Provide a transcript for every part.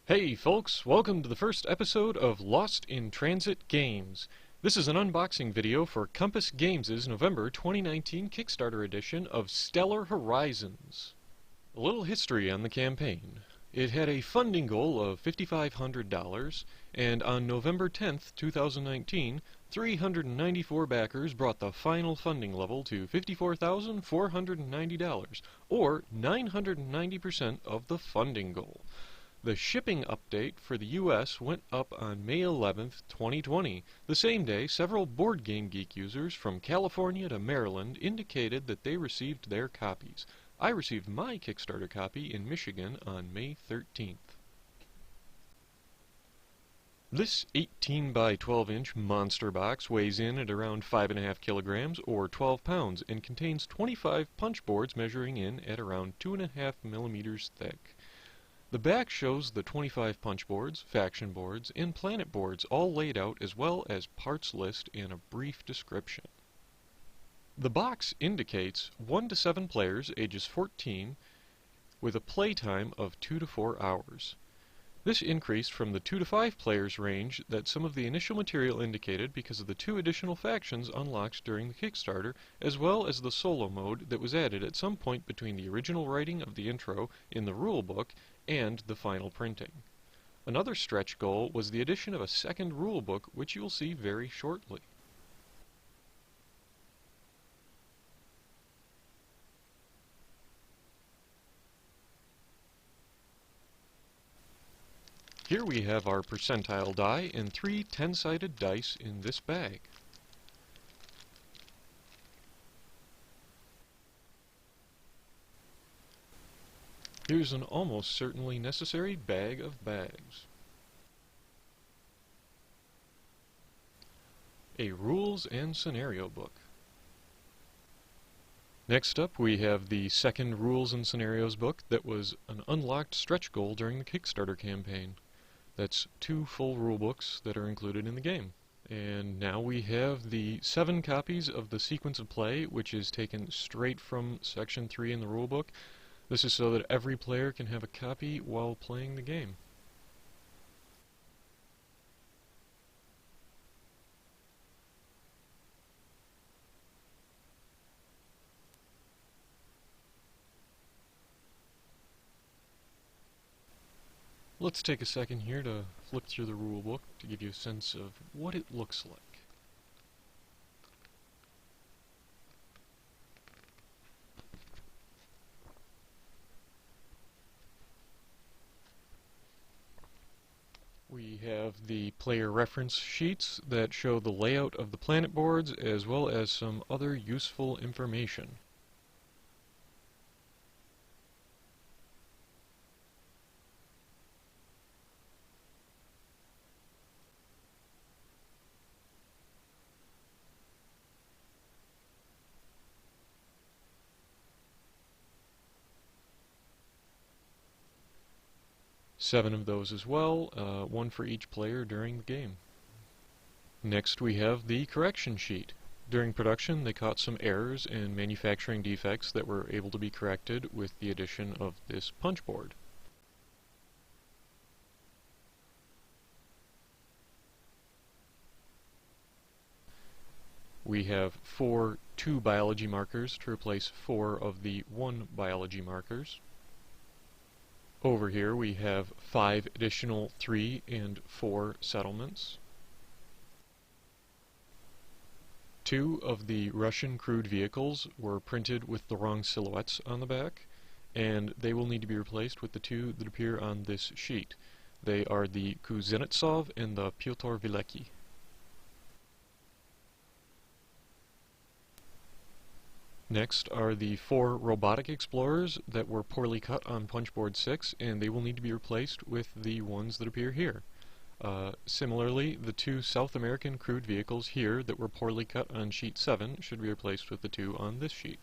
Hey folks, welcome to the first episode of Lost in Transit Games. This is an unboxing video for Compass Games' November 2019 Kickstarter edition of Stellaro Horizons. A little history on the campaign. It had a funding goal of $5,500, and on November 10th, 2019, 394 backers brought the final funding level to $54,490, or 990% of the funding goal. The shipping update for the US went up on May 11th, 2020. The same day, several Board Game Geek users from California to Maryland indicated that they received their copies. I received my Kickstarter copy in Michigan on May 13th. This 18 by 12 inch monster box weighs in at around 5.5 kilograms or 12 pounds and contains 25 punchboards measuring in at around 2.5 millimeters thick. The back shows the 25 punchboards, faction boards, and planet boards all laid out, as well as parts list and a brief description. The box indicates 1 to 7 players ages 14 with a playtime of 2 to 4 hours. This increased from the 2 to 5 players range that some of the initial material indicated because of the 2 additional factions unlocked during the Kickstarter, as well as the solo mode that was added at some point between the original writing of the intro in the rulebook and the final printing. Another stretch goal was the addition of a second rulebook, which you will see very shortly. Here we have our percentile die and 3 10-sided dice in this bag. Here's an almost certainly necessary bag of bags. A rules and scenario book. Next up we have the second rules and scenarios book that was an unlocked stretch goal during the Kickstarter campaign. That's 2 full rulebooks that are included in the game. And now we have the 7 copies of the sequence of play, which is taken straight from section 3 in the rulebook. This is so that every player can have a copy while playing the game. Let's take a second here to flip through the rulebook to give you a sense of what it looks like. We have the player reference sheets that show the layout of the planet boards as well as some other useful information. Seven of those as well, 1 for each player during the game. Next we have the correction sheet. During production they caught some errors and manufacturing defects that were able to be corrected with the addition of this punchboard. We have 4 2 biology markers to replace 4 of the 1 biology markers. Over here we have 5 additional 3 and 4 settlements. 2 of the Russian crewed vehicles were printed with the wrong silhouettes on the back, and they will need to be replaced with the 2 that appear on this sheet. They are the Kuznetsov and the Pyotr Velecki. Next are the 4 robotic explorers that were poorly cut on Punchboard 6, and they will need to be replaced with the ones that appear here. Similarly, the 2 South American crewed vehicles here that were poorly cut on sheet 7 should be replaced with the 2 on this sheet.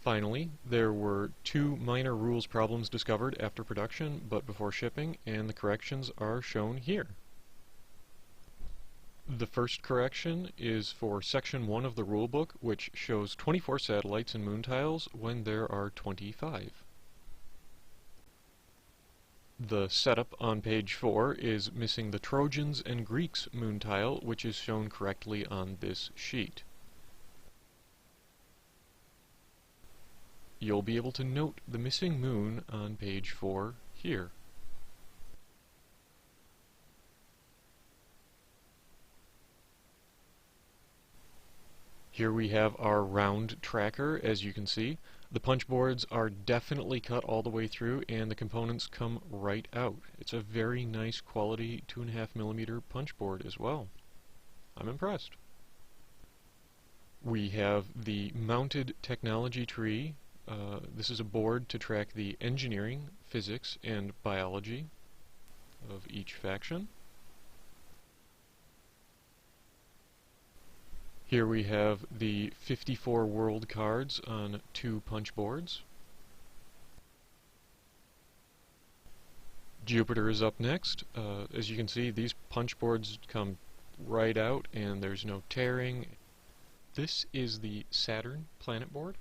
Finally, there were 2 minor rules problems discovered after production but before shipping, and the corrections are shown here. The first correction is for section 1 of the rulebook, which shows 24 satellites and moon tiles when there are 25. The setup on page 4 is missing the Trojans and Greeks moon tile, which is shown correctly on this sheet. You'll be able to note the missing moon on page 4 here. Here we have our round tracker. As you can see, the punch boards are definitely cut all the way through and the components come right out. It's a very nice quality 2.5mm punch board as well. I'm impressed. We have the mounted technology tree. This is a board to track the engineering, physics, and biology of each faction. Here we have the 54 world cards on 2 punch boards. Jupiter is up next. As you can see, these punch boards come right out and there's no tearing. This is the Saturn planet board,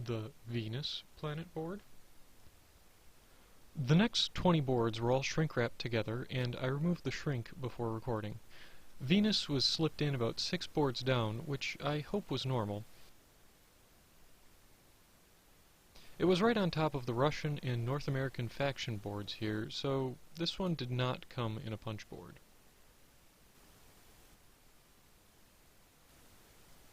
the Venus planet board. The next 20 boards were all shrink wrapped together, and I removed the shrink before recording. Venus was slipped in about 6 boards down, which I hope was normal. It was right on top of the Russian and North American faction boards here, so this one did not come in a punch board.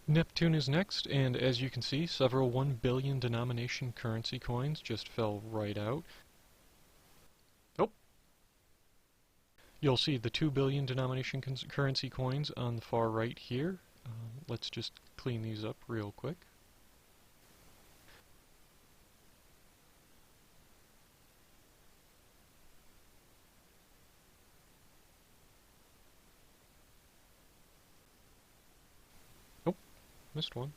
Neptune is next, and as you can see, several 1 billion denomination currency coins just fell right out. You'll see the 2 billion denomination currency coins on the far right here. Let's just clean these up real quick. Oh, missed one.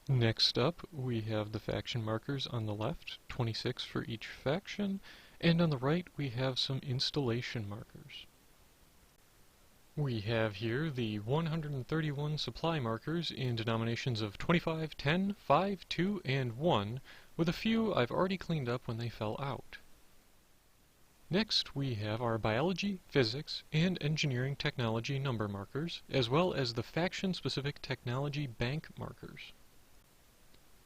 Next up, we have the faction markers on the left, 26 for each faction, and on the right we have some installation markers. We have here the 131 supply markers in denominations of 25, 10, 5, 2, and 1, with a few I've already cleaned up when they fell out. Next, we have our biology, physics, and engineering technology number markers, as well as the faction-specific technology bank markers.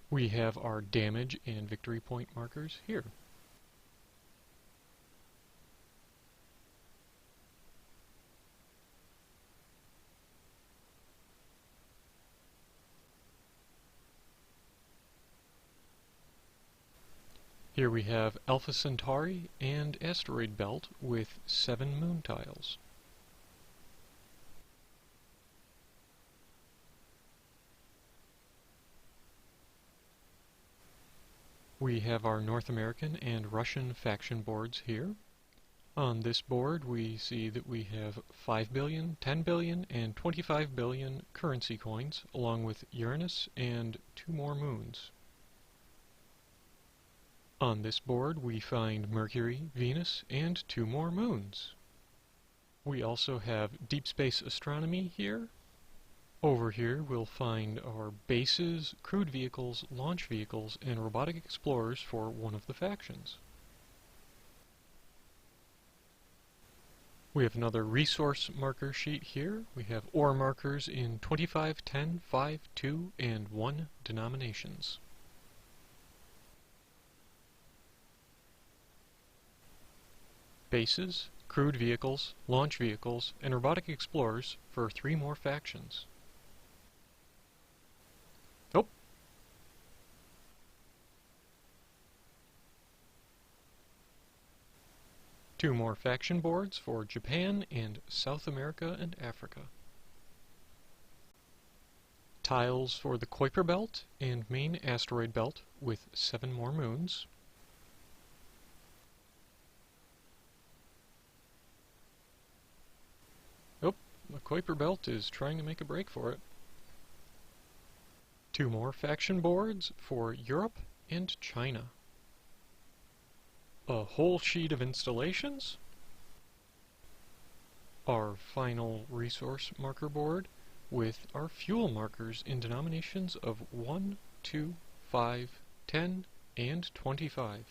We have our damage and victory point markers here. Here we have Alpha Centauri and asteroid belt with 7 moon tiles. We have our North American and Russian faction boards here. On this board we see that we have 5 billion, 10 billion, and 25 billion currency coins, along with Uranus and 2 more moons. On this board we find Mercury, Venus, and 2 more moons. We also have deep space astronomy here. Over here we'll find our bases, crewed vehicles, launch vehicles, and robotic explorers for one of the factions. We have another resource marker sheet here. We have ore markers in 25, 10, 5, 2, and 1 denominations. Bases, crewed vehicles, launch vehicles, and robotic explorers for 3 more factions. Oh! 2 more faction boards for Japan and South America and Africa. Tiles for the Kuiper Belt and main asteroid belt with 7 more moons. Oh, the Kuiper Belt is trying to make a break for it. 2 more faction boards for Europe and China. A whole sheet of installations. Our final resource marker board with our fuel markers in denominations of 1, 2, 5, 10, and 25.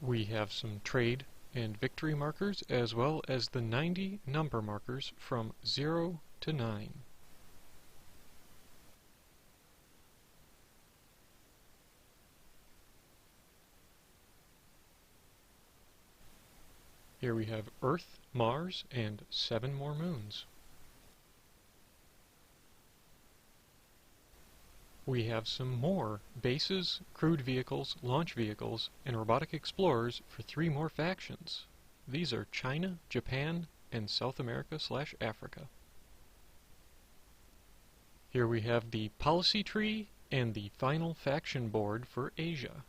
We have some trade and victory markers, as well as the 90 number markers from 0 to 9. Here we have Earth, Mars, and 7 more moons. We have some more bases, crewed vehicles, launch vehicles, and robotic explorers for 3 more factions. These are China, Japan, and South America/Africa. Here we have the policy tree and the final faction board for Asia.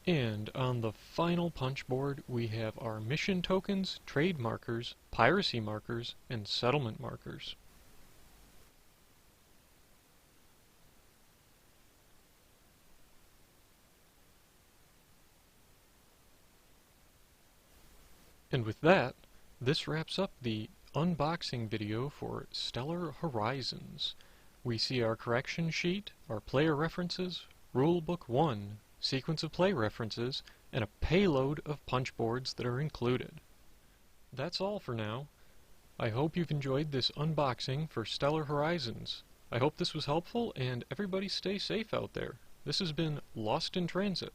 And on the final punch board, we have our mission tokens, trade markers, piracy markers, and settlement markers. And with that, this wraps up the unboxing video for Stellar Horizons. We see our correction sheet, our player references, Rulebook 1, sequence of play references, and a payload of punch boards that are included. That's all for now. I hope you've enjoyed this unboxing for Stellar Horizons. I hope this was helpful, and everybody stay safe out there. This has been Lost in Transit.